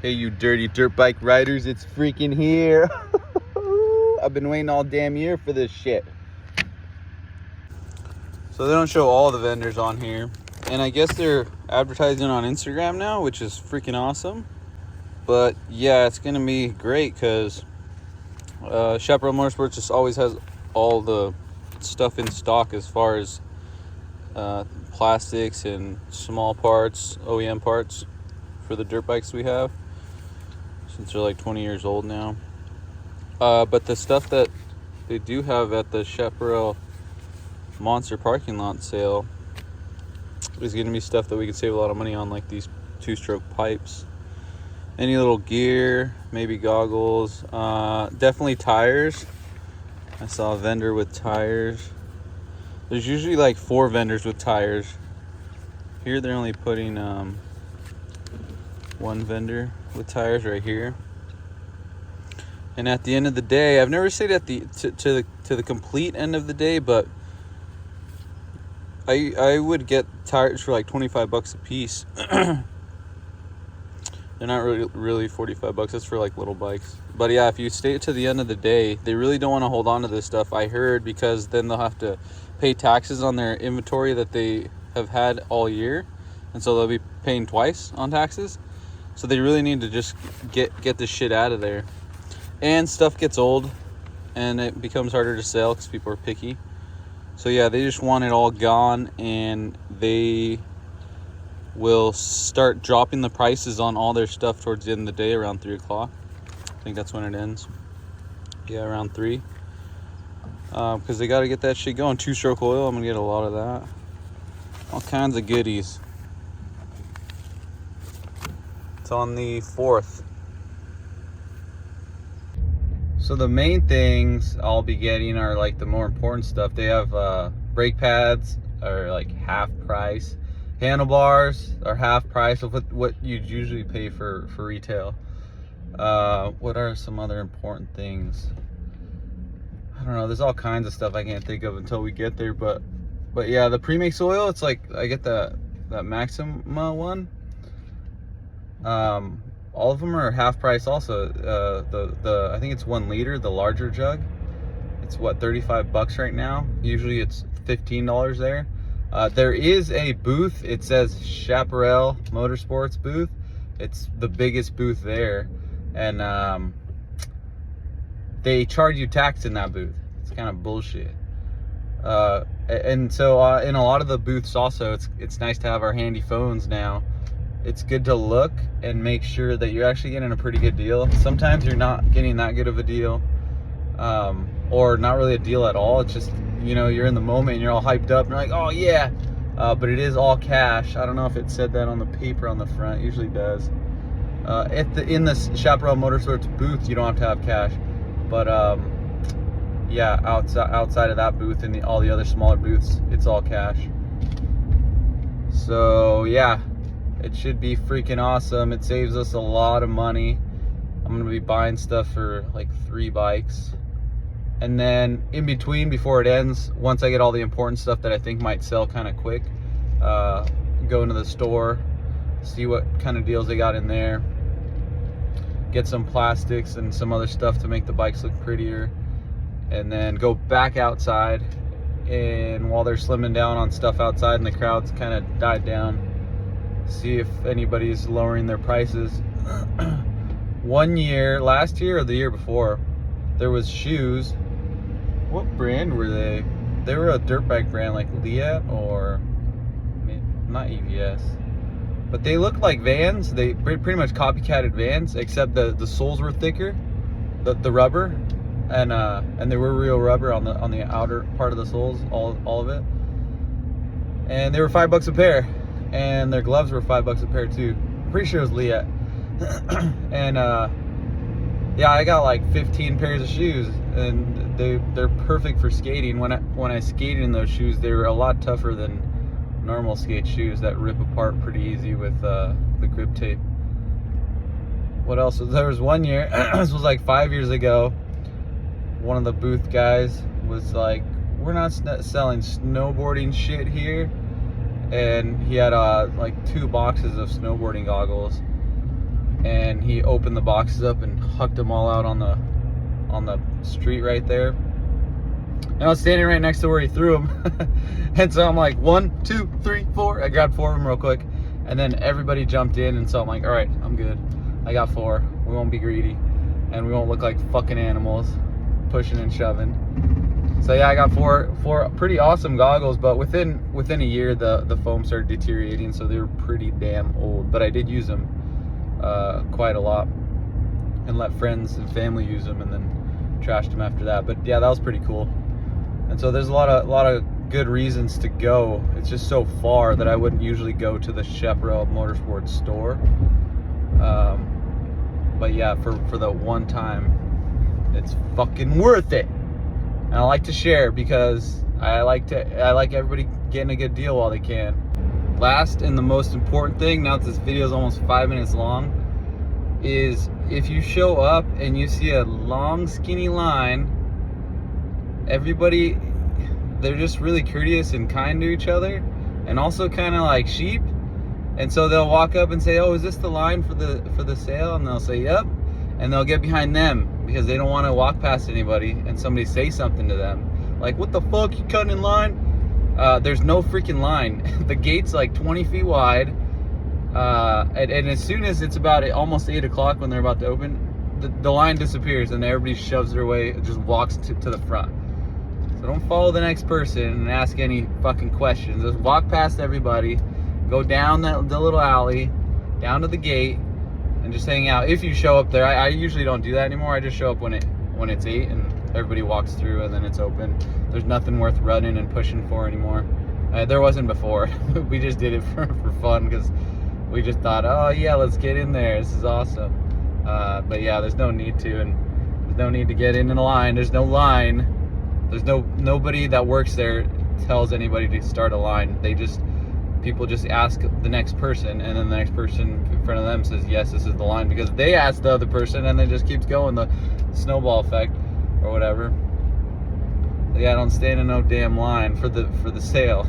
Hey, you dirty dirt bike riders, it's freaking here. I've been waiting all damn year for this shit. So they don't show all the vendors on here. And I guess they're advertising on Instagram now, which is freaking awesome. But yeah, it's going to be great because Chaparral Motorsports just always has all the stuff in stock as far as plastics and small parts, OEM parts for the dirt bikes we have, since they're like 20 years old now. But the stuff that they do have at the Chaparral Monster parking lot sale is going to be stuff that we can save a lot of money on, like these 2-stroke pipes, any little gear, maybe goggles, definitely tires. I saw a vendor with tires. There's usually like 4 vendors with tires. Here they're only putting 1 vendor with tires right here. And at the end of the day, I've never stayed at to the complete end of the day, but I would get tires for like $25 a piece. They're not really $45. That's for like little bikes. But yeah, if you stay to the end of the day, they really don't want to hold on to this stuff, I heard, because then they'll have to pay taxes on their inventory that they have had all year, and so they'll be paying twice on taxes. So they really need to just get this shit out of there. And stuff gets old and it becomes harder to sell because people are picky. So yeah, they just want it all gone, and they will start dropping the prices on all their stuff towards the end of the day, around 3 o'clock. I think that's when it ends. Yeah, around 3. Because they got to get that shit going. 2-stroke oil, I'm going to get a lot of that. All kinds of goodies. It's on the 4th. So the main things I'll be getting are like the more important stuff. They have brake pads are like half price. Handlebars are half price of what you'd usually pay for retail. What are some other important things? I don't know. There's all kinds of stuff I can't think of until we get there. But yeah, the premix oil, it's like I get that Maxima one. All of them are half price also. The I think it's 1 liter, the larger jug. It's what, $35 right now. Usually it's $15 there. There is a booth. It says Chaparral Motorsports booth. It's the biggest booth there, and they charge you tax in that booth. It's kind of bullshit. And so in a lot of the booths also, it's nice to have our handy phones now. It's good to look and make sure that you're actually getting a pretty good deal. Sometimes you're not getting that good of a deal, or not really a deal at all. It's just, you know, you're in the moment and you're all hyped up and you're like, oh yeah, but it is all cash. I don't know if it said that on the paper on the front. It usually does. In the Chaparral Motorsports booth, you don't have to have cash, but yeah, outside of that booth and all the other smaller booths, it's all cash. So yeah, it should be freaking awesome. It saves us a lot of money. I'm gonna be buying stuff for like 3 bikes. And then in between, before it ends, once I get all the important stuff that I think might sell kind of quick, go into the store, see what kind of deals they got in there, get some plastics and some other stuff to make the bikes look prettier, and then go back outside. And while they're slimming down on stuff outside and the crowd's kind of died down, see if anybody's lowering their prices. One year, last year or the year before, there was shoes. What brand were they? They were a dirt bike brand, like Leah, or not EVS, but they looked like Vans. They pretty much copycatted Vans, except the soles were thicker, the rubber, and they were real rubber on the outer part of the soles, all of it. And they were $5 a pair. And their gloves were $5 a pair too. I'm pretty sure it was Leah. And yeah, I got like 15 pairs of shoes, and they're perfect for skating. When I skated in those shoes, they were a lot tougher than normal skate shoes that rip apart pretty easy with the grip tape. What else? There was one year, this was like 5 years ago, one of the booth guys was like, we're not selling snowboarding shit here. And he had like 2 boxes of snowboarding goggles, and he opened the boxes up and hucked them all out on the street right there. And I was standing right next to where he threw them. And so I'm like, 1, 2, 3, 4. I grabbed 4 of them real quick. And then everybody jumped in. And so I'm like, all right, I'm good. I got 4. We won't be greedy. And we won't look like fucking animals pushing and shoving. So yeah, I got 4 pretty awesome goggles. But within a year, the foam started deteriorating. So they were pretty damn old. But I did use them quite a lot. And let friends and family use them. And then trashed them after that. But yeah, that was pretty cool. And so there's a lot of good reasons to go. It's just so far that I wouldn't usually go to the Chaparral Motorsports store. But yeah, for the one time, it's fucking worth it. And I like to share because I like everybody getting a good deal while they can. Last and the most important thing, now that this video is almost 5 minutes long, is if you show up and you see a long skinny line, everybody, they're just really courteous and kind to each other, and also kind of like sheep. And so they'll walk up and say, oh, is this the line for the sale? And they'll say, yep. And they'll get behind them because they don't want to walk past anybody and somebody say something to them. Like, what the fuck, you cutting in line? There's no freaking line. The gate's like 20 feet wide. And as soon as it's about almost 8 o'clock when they're about to open, the line disappears and everybody shoves their way, just walks to the front. So don't follow the next person and ask any fucking questions. Just walk past everybody, go down the little alley, down to the gate, and just hang out. If you show up there, I usually don't do that anymore. I just show up when it's 8 and everybody walks through and then it's open. There's nothing worth running and pushing for anymore. There wasn't before. We just did it for fun because we just thought, oh yeah, let's get in there. This is awesome. But yeah, there's no need to, and there's no need to get in a line. There's no line. There's nobody that works there tells anybody to start a line. People just ask the next person, and then the next person in front of them says, yes, this is the line, because they asked the other person, and then just keeps going, the snowball effect or whatever. Yeah, don't stand in no damn line for the sale.